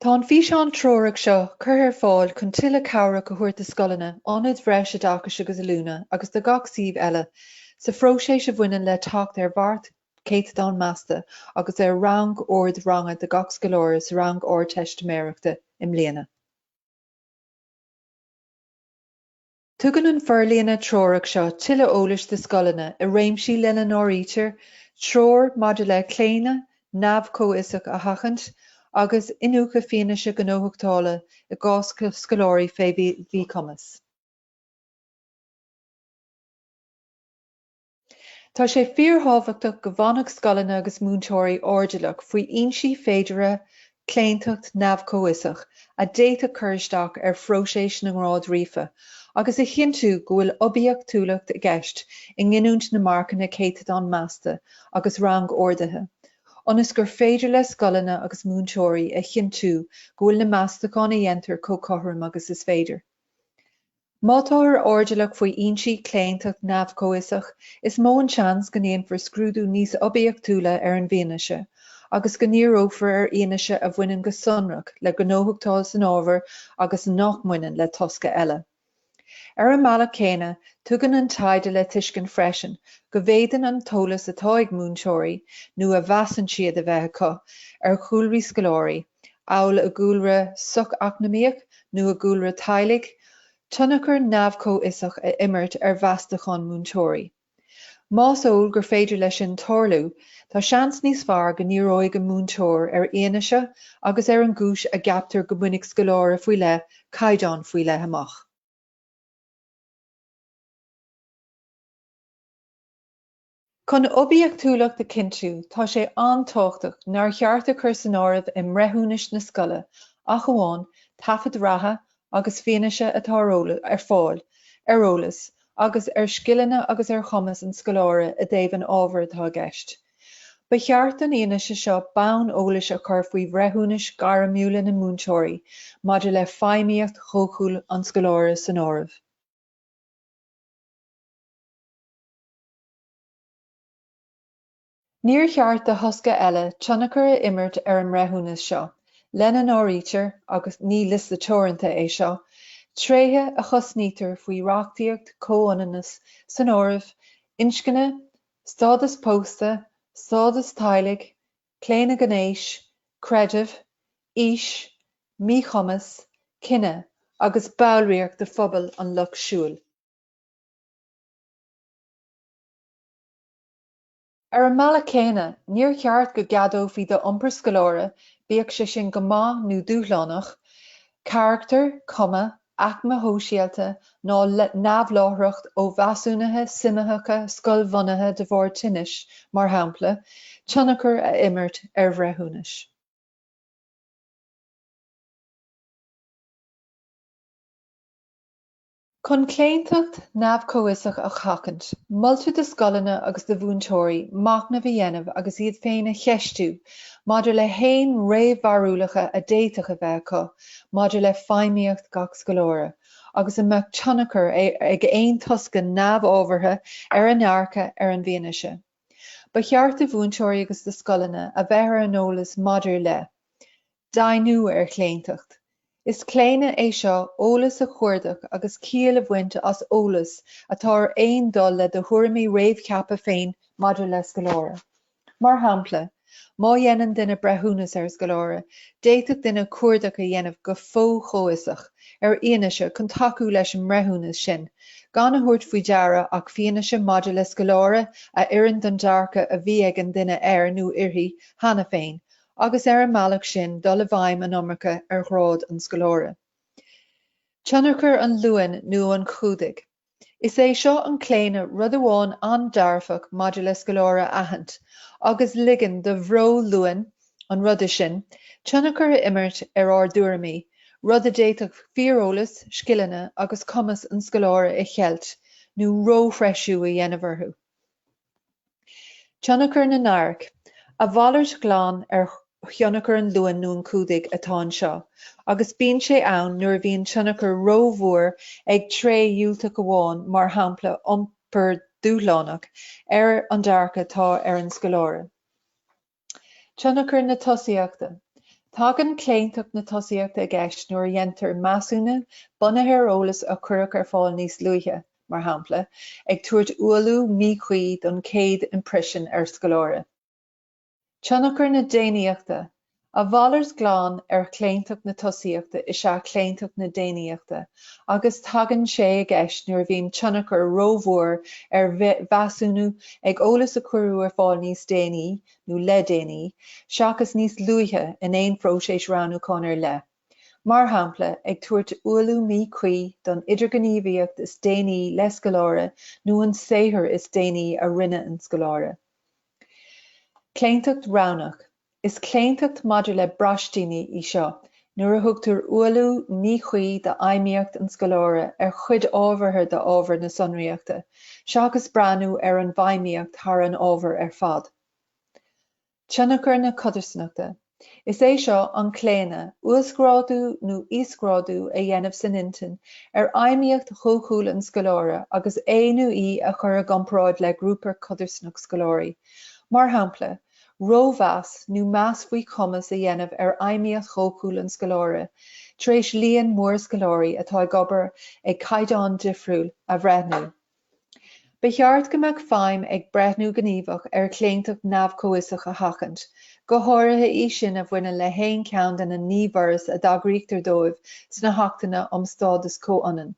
Tá an fhíseán treoirg seo curtha ar fáil chun tuilleadh cabhra go chuirta Scoileanna ionad bhreis a d'fhacthas agus a lúna agus do gach suíomh eile sa phróiséis a bhaineann le teacht ar bhart Céitadán Measta agus ar Rang-Orduithe Ranga de gach scoileáir sa Rang-Ardteistméireachta im Léana. Tugann an Forlíonadh treoirg seo tuilleadh eolais de Scoileanna i réimsí lena n-áirítear, treoir maidir le cléine, neamhchomhfhiosach a thachant, agus inúcha fianaise go nóthachtála i gcás scoileáirí faoi bhí cumas. Tá sé fíorthábhachtach go bhfanadh Scoileanna agus múinteoirí ordialach faoi ionsaí féideartha cléantacht neamhchomhfhiosach a d'fhéadfadh cur isteach ar phróiséis na Ghráid Ríofa, agus a chinntiú go bhfuil obaíocht túlacht i gceist i nghinúint na marcanna Céitadán Measta agus Rang-Orduithe. Ionas gur féidir le Scoileanna agus múinteoirí a chinntiú go bhfuil na meastacháin a dhéantar chomh cathrúm agus is féidir. Má tá ar ordialach faoi ionsaí cléantacht neamhchomhfhiosach, is mó an seans go ndéanfar scrúdú níos obaíocht túla ar an bhfianaise, agus go ndíreoifar ar aonaise a bhaineann go sonrach le go nóthachtáil san ábhar agus nach muineann le tosca eile. Ar an mbealach céanna, tugann an taighde le tuiscin freisin, go bhféideann an teolas atá ag múinteoirí nó a bheasann siad a bheith acu ar chúlraí scoileáirí, amhail a gúlra soch-eacnamaíoch nó a gúlra teaghlaigh, tionachar neamhchomhfhiosach a imirt ar bheastachán múinteoirí. Más eol gur féidir leis sin tarlú, tá seans níos fearr go ndíreoidh an múinteoir ar aonaise agus ar an gcúis a gceaptar go minic scoileáire faoi le caighdeán faoi le amach. Chun obaíocht túlacht a cinntiú, tá sé an-tábhachtach nár chearta chur san áireamh i mreithúnis na scoile, ach amháin, tafad ratha agus fianaise atá ar fáil, ar eolas, agus ar scileanna agus ar chumas an scoileáire a dtaobh an ábhar atá gceist. Ba cheart an aonaise seo beann eolais a chur faoi bhreithúnis gairmiúla na múinteoirí, maidir le feidhmíocht chócúil an scoileáire san áireamh. Níor cheart de thosca eile tionachar a imirt ar an mreithúnas seo, lena n-áirítear agus ní liosta teoranta é seo, tréithe a chosnítear faoi reachtaíocht comhionanas san áireamh, inscinne, stádas pósta, stádas teaghlaigh, cléanna gnéis, creidimh, fhís, míchumas, cinenne agus bailríocht de phobal an luch siúl. Ar an mbealach céanna, níor cheart go gceadóidh faoi do iompar scoileáire bíodh sé sin go maith nó dúshlánach, charachtar, cuma, aicme hóisialta ná neamhláthreacht ó mheasúnaithe simithacha scoilbhunaithe de bharr tinnis, mar shampla, tionachar a imirt ar bhreithúnis. Chun cléantacht neamhchomhfhiosach a chacant, moltúlta de Scoileanna agus de bhúinteoirí machnamh a dhéanamh agus iad féin a cheistú, maidir le haon réamhbharúlacha a d'fhéadfadh a bheith acu, maidir le feidhmíocht gach scoileáire, agus a mbeadh tionachar ag aon tosca neamh-ábhartha ar an earcha ar an bhfianaise. Ba cheart de bhúinteoirí agus de Scoileanna a bheith ar an eolas maidir le. Dainniú ar cléantacht. Is cléine é seo eolas a chuardach agus ciall a bhaint as eolas atá ar aon dul le do thuairimí réamhcheapa féin maidir le scoileáire. Mar shampla, má dhéanann duine breithúnas ar scoileáire, d'fhéadfadh duine cuardach a dhéanamh go fóchomhfhiosach ar aonaise chun tacú leis an mreithúnas sin, gan a thabhairt faoi deara ach fianaise maidir le scoileáire a oireann don dearcha a bhí ag an duine air nó uirthi cheana féin, agus ar an mbealach sin dul a bhaim an iomarca ar ghrád an scoileáire. Tionachar an luan nó an chúdaigh. Is é seo an cléine rud amháin an-dearfach maidir le scoileáire aithint, agus ligean de bhró luan, an rud sin, tionachar a imirt ar ardúirimí, rud a d'fhéadfadh fíoreolas, scileanna agus cumas an scoileáire i cheilt, nó róphreisiú a dhéanamh orthu. Tionachar na nDearc. A bhallairt ghlan ar tionachar an luan nó an chúdaigh atá anseo, agus bíonn sé ann nuair a bhíonn tionachar rómhór ag tréith dhiúltach amháin mar shampla iompar dúshlánach ar an dearcha atá ar an scoileáire. Tionachar na tosaíochta. Tagann cléintach na tosaíochta a gceist nuair a dhéantar measúna bunaithe ar eolas a cuireadh ar fáil níos luaithe, mar shampla, ag tabhairt uallú míchuí don chéad imprisin ar scoláire. Tionachar na déanaíochta. A bhaillirs ghlan ar cléintach na tosaíochta is ea cléintach na déanaíochta, agus tagann sé a gceist nuair a bhíonn tionachar rómhór ar mheasúnú ag eolas a cuireadh ar fáil níos déanaí nó le déanaí, seachas níos luaithe in éon phróisis ranú chun ar le. Mar shampla, ag tabhairt uallú míchuí don idirghníomhaíocht is déanaí le scoláire nó an saothair is déanaí a rinne an scoláire. Cléinteacht Ránach. Is cléinteacht maidir le brastíní í seo, nuair a thugtar uallú míchuí de aidhmíocht an scoláire ar chuid ábhartha de ábhar na sonraíochta, seachas breanú ar an bhaidhmíocht thar an ábhar ar fad. Tionachar na codarsnachta. Is é seo an cléanna, uascráidú nó íoscráidú a dhéanamh san intin ar aidhmíocht chócúil an scoláire agus é nó í a chur a gcomparáid le grúpar codarsnach scoláirí. Mar shampla, rómheas nó meas faoi chumas a dhéanamh ar aidhmíocht chócúil an scoláire, tar éis líon mór scoláirí atá ag obair ag caighdeán difriúil a bhreathnú. Ba cheart go mbeadh feidhm ag breathnú gníomhach ar cléintach neamhchomhaisach a thacaint, go háirithe í sin a bhaine le haon ceann de na níomhbhoras a d'eagraíochtar dóibh sna heachtaine iomstáldas comhionann,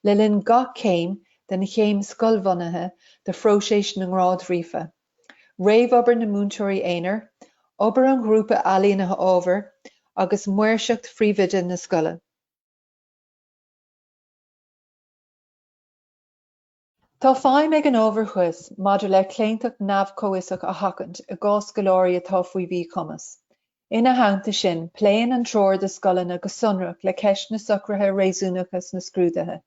le linn gach céim de na chéim scoilbhunaithe de phróisis na Ghráid Ríofa. Réamhobair na múinteoirí éinear, obair an grúpa ealaíonatha ábhar, agus muirseacht phríomhaide na scoile. Tá feidhm ag an ábhar chuas maidir le cléintach neamhchomhaisach a thacaint i gcás scoláirí atá faoi bhí chumas. Ina theannta sin, pléann an treoir de Scoileanna go sonrach le ceist na socraithe réasúnachas na scrúdathe.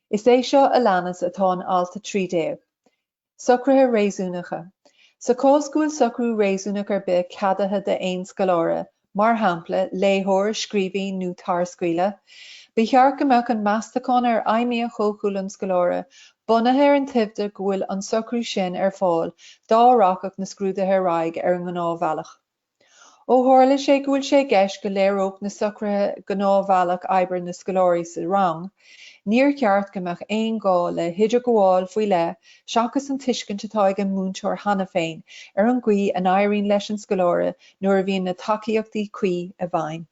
Is é seo a leanas atá an alta 13. Socraithe réasúnacha. Sa cóscúil socrú réasúnach ar bith ceadatha de aon scoláire, mar shampla, léitheoir, scríbhí nó tarscaoile, ba cheart go mbeadh an meastachán ar aidhmíocht chócúil an scoláire, bunaithe ar an taobhde go bhfuil an socrú sin ar fáil dáthracacht na scrúdathe ar aghaidh ar an gnámhbhealach. Ó tharla sé go bhfuil sé gceist go léireoidh na socraithe gnámhbhealach oibre na scoláirí sa rang, níor cheart go mbeadh aon gá le hidir go bháil faoi le, seachas an tuiscint atá ag an múinteoir hana féin ar an gcaoi an éiríonn leis an scoláire nuair a bhíonn na tacaíochtaí cuí a bhain.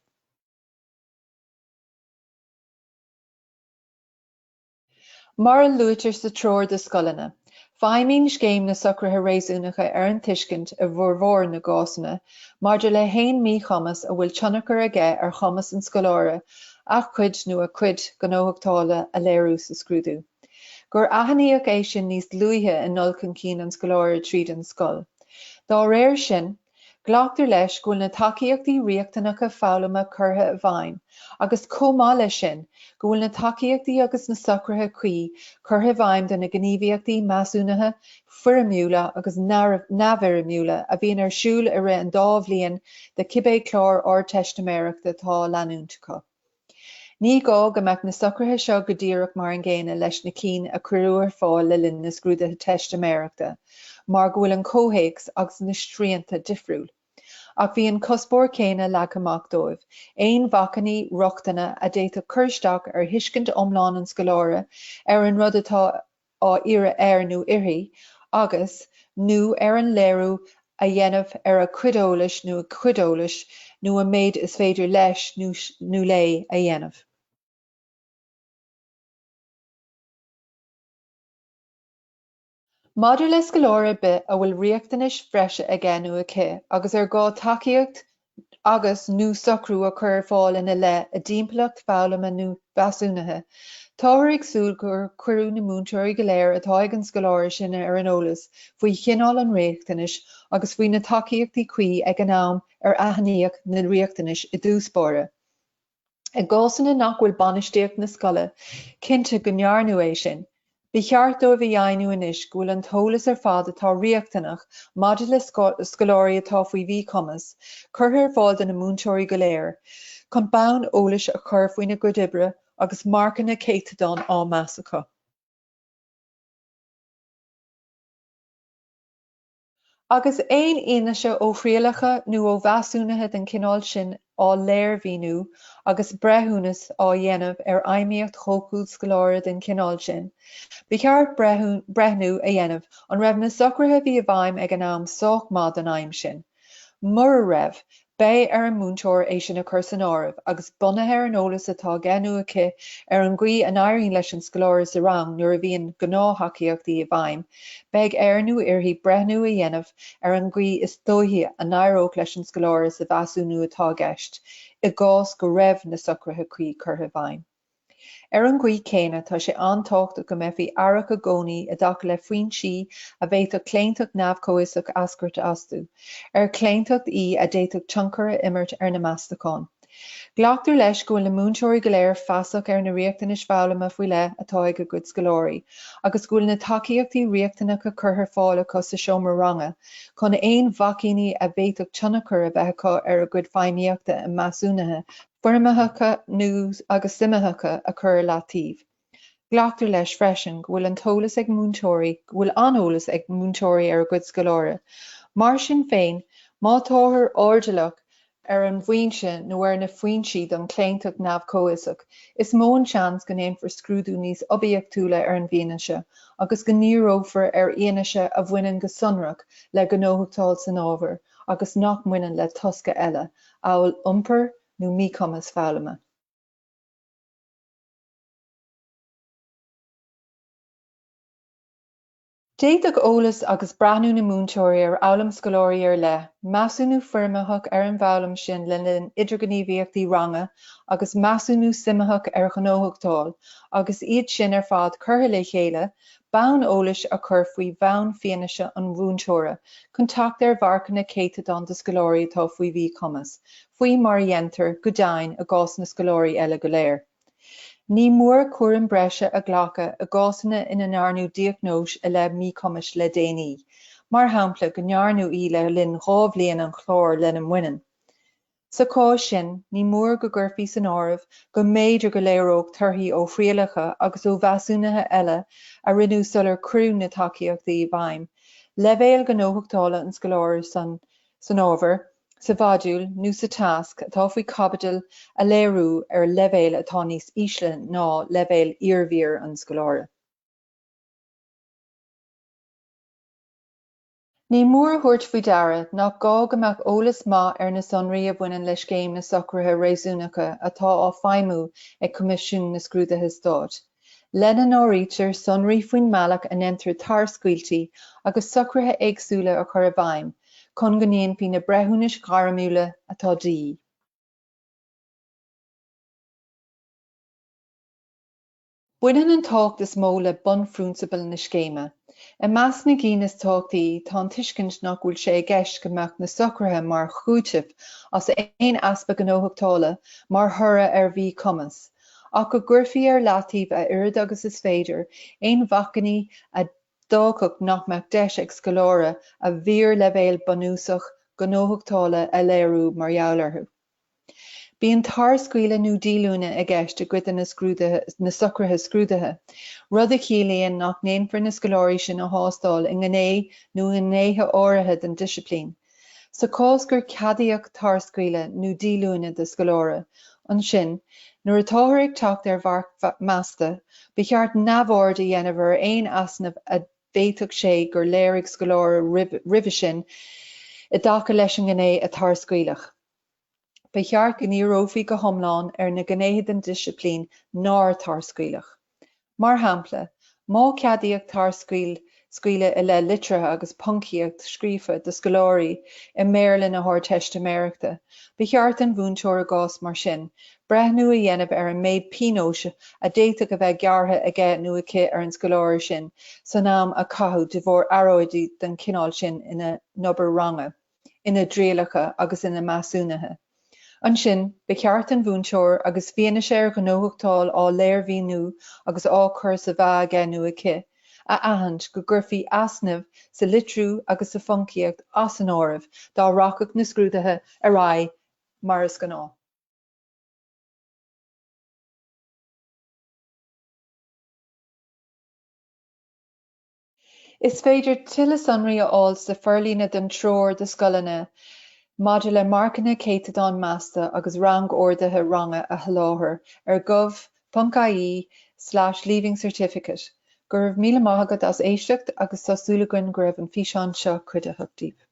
Mar a luaitear sa treoir de Scoileanna. Feidhmíonn scéim na socraithe réasúnacha ar an tuiscint a bhformhór na gásanna, maidir le haon mí chumas a bhfuil tionachar aige ar chumas an scoláire, ach cuid nó a cuid gnóthachtála a léirú sa scrúdú. Gur aithníodh é sin níos luaithe in nolchan cinn an scoláire tríd an scoil. Dá réir sin, ghlaachtar leis go bhfuil na tacaíochtaí riachtaнаcha foghlama curtha a bhain, agus chomh maith leis sin, go bhfuil na tacaíochtaí agus na socraithe cuí curtha a bhain de na gníomhaíochtaí measúnatha, fuirimiúla agus neamhirimúla a bhíonn ar siúl ar an 2 bhliain de cibé clár Ardteistméireacht atá leanúntacha. Ní gá go mbeadh na socraithe seo go díreach mar an ggéine leis na cinn a cuireadh ar fáil le linn na scrúdathe teisteméireachta, mar go bhfuil an cóhéacs agus na stríonta difriúil. Ach bhí an cuspóir céanna leag amach dóibh, éon bhacannaí rochtaine a d'fhéadfadh cúrsteach ar thuiscint iomlán an scoláire ar an rud atá á iarraidh air nó uirthi, agus nó ar an léiriú a dhéanamh ar a cuideolalas nó a cuideolalas nó a méid is féidir leis nó lé a dhéanamh. Maidir le scoláire bith a bhfuil riachtanis freise aige nó aici, agus ar gá tacaíocht agus nó socrú a chur ar fáil ina le a d'impleacht foghlama nó beasúnathe, táthar ag súil gur cuireadh na múinteoirí go léir atá ag an scoláire sin ar an eolas faoi chinál an riachtanis agus faoi na tacaíochtaí cuí ag an am ar aithníocht na riachtanis i dtúspóra. I gcásanna nach bhfuil bainisteocht na scoile, cinnte go ndearnú é sin. Bhí cheart dó bhí dhéanamh anois go bhfuil an teolas ar fad atá riachtanach maidir le scoláirí atá faoi bhí chumas, curtha ar fáil de na múinteoirí go léir, chun bonn eolais a chur faoin na gcuidibre agus marcanna céitadán á measacha. Agus éon aonaise ó phríalacha nó ó bheasúnathe den cineál sin á léirbhíonú agus brethúnas á dhéanamh ar aimiíocht chócúil scoláire den cineál sin. Bhí ceart breithnú a dhéanamh an raibh na socraithe bhí a bhaim ag an am sách maid an aim sin. Mura raibh, beidh ar an múinteoir é sin a chur san áireamh agus bunathe ar an eolas atá gceann aici ar an gcaoi an éiríonn leis an scoláras a rang nuair a bhíonn gnáthchaíochtaí a bhaim, beidh airnú uirthi breithnú a dhéanamh ar an gcaoi is dóithe a n-éireodh leis an scoláras a bheasúnú atá gceist, i gcás go raibh na socraithe chuí curtha bhaim. Ar an gcaoi céanna tá sé an-tábhachtach go mbeidh faoi airc a gcónaí a dtaca le faoinsií a bhféadfadh cléantacht neamhchomhaltach ascairt astú, ar cléantacht a d'fhéadfadh tionchar a imirt ar na meastacháin. Glactar leis go bhfuil na múinteoirí go léir feasach ar na riachtanas bhealama faoi le atá ag a gcuid scoláirí, agus go bhfuil na tacaíochtaí riachtanach a chur fála có sa seomra ranga, chun éon bhacíní a bhféadfadh tionchar a bheith acu ar a gcuid feidhmíochta a measúnathe foirmitheacha nó agus suimitheacha a chur leathtaobh. Glactar leis freisin go bhfuil an eolas ag múinteoirí ar a gcuid scoláire. Mar sin féin, má tóthar orduladh ar an bhfíonse nó ar na faoinsí don cléantacht neamhchomhaltach, is mó an seans go ndéanfar scrúdú níos obaíochtúla ar an bhíonise, agus go níorófar ar aonaise a bhaineann go sonrach le gnóthachtáil san ábhar, agus nach mbaineann le tosca eile, amhail iompar nó míchumas fálama. Déadach eolas agus breathnú na múinteoirí ar amhlaim scoláirí ar leith, measúnú foirmitheach ar an bheallam sin le linn idirghníomhaíochtaí ranga agus measúnú suimitheach ar gnóthachtáil, agus iad sin ar fad curtha le chéile, beann eolas a chur faoi bheann fianaise an bhúinteoire, chun teacht ar mharcanna céite don do scoláirí atá faoi bhí chumas, faoi mar dhéantar go dainn a gcás na scoláirí eile go léir. Ní mór cuireann breise a ghlacha a gcásanna ina ndearnú diagnóis a le míchumas le déanaí, mar shampla go ndearnú í le linn 2 bliain an chlár lena muineann. Sa cás sin, ní mór go gcuirfí san áireamh go méidir go léireoidh torthaí ó phríalacha agus ó bheasúnathe eile a rinneadh sular cruinn na tacaíochtaí i bhfeidhm, leibhéal gnóthachtála an scoláir san ábhar, sa bhádúil nó sa tasc atá faoi cabaidil a léiriú ar leibhéal atá níos ísle ná leibhéal iarmhír an scoláire. Ní mór thuirt faoi deara nach gá go mbeadh eolas maith ar na sonraí a bhaineann leis céim na socraithe réasúnacha atá á feidhmiú ag Comisiún na Scrúdathe Stáit. Lenan áirítear sonraí faoin mbealach a ndentar tarscaoiltí agus socraithe éagsúla a chur a bhaim, chun go ndéanfaí na breithúnas ghairmiúla atá daoí. Buineann an tácht is mó le bunfrúnsabal na scéime. I meas na gcínas táchtaí tá an tuiscint nach bhfuil sé ag gceist go mbeadh na socraithe mar chúitimh as aon easpa gnóthachtála mar thoradh ar bhí chumas, ach go gcuirfí ar leathtaobh a oiread agus is féidir aon bhacaní a dógadh nach mbeadh deis ag scoláire a bhíor leibhéal bunúsach gnóthachtála a léiriú mar gheall. Bíonn tarscaoile nó díolúine a gceist a gcuid na socraithe scrúdathe, rud a chiallaíonn nach ndéanfar na scoláirí sin a thástáil in gné nó in ngnéithe áirithe den disciplín. Sa cás gur ceadaíodh tarscaoile nó díolúine de scoláire, an sin, nuair atá ag teacht ar bharc measta, ba cheart neamhord a dhéanamh ar aon easnamh a bhféadfadh sé gur léirigh scoláire roimhe sin i dtaca leis an gné a tarscaoileach. Ba cheart go níorófaí go hiomlán ar na gnéithe den disciplín nár tarscaoileach. Mar shampla, má ceadaíodh tarscaoile i le litreatha agus poncíocht scríofa do scoláirí i méarlann na Ardteistméireachta, ba cheart an bhúinteoir a gcás mar sin, breithnú a dhéanamh ar an méid píonóise a d'fhéadfadh go bheith gearrtha aige nó aici ar an scoláir sin san am a caitheadh de bhór aróidí den cineál sin ina nobair ranga, ina dríolacha agus ina measúnathe. An sin, ba cheart an bhúinteoir agus bhíonn sé ar gnóthachtáil á léirbhíonú agus á chur sa bheith aige nó aici, a aithint go gcuirfí easnamh sa litriú agus sa foncíocht as an áireamh dá rachadh na scrúdathe ar aghaidh mar is gnó. Is féidir tuilleadh sonraí a fháil sa Forlíonadh den Treoir de Scoileanna maidir le marcanna céitadán measta agus Rang-Orduithe Ranga a sholáthar ar gov.ie/leaving certificate. Go raibh míle maith agat as éisteacht agus tásúla goinn go raibh an físeán seo cuid a thugtaíomh.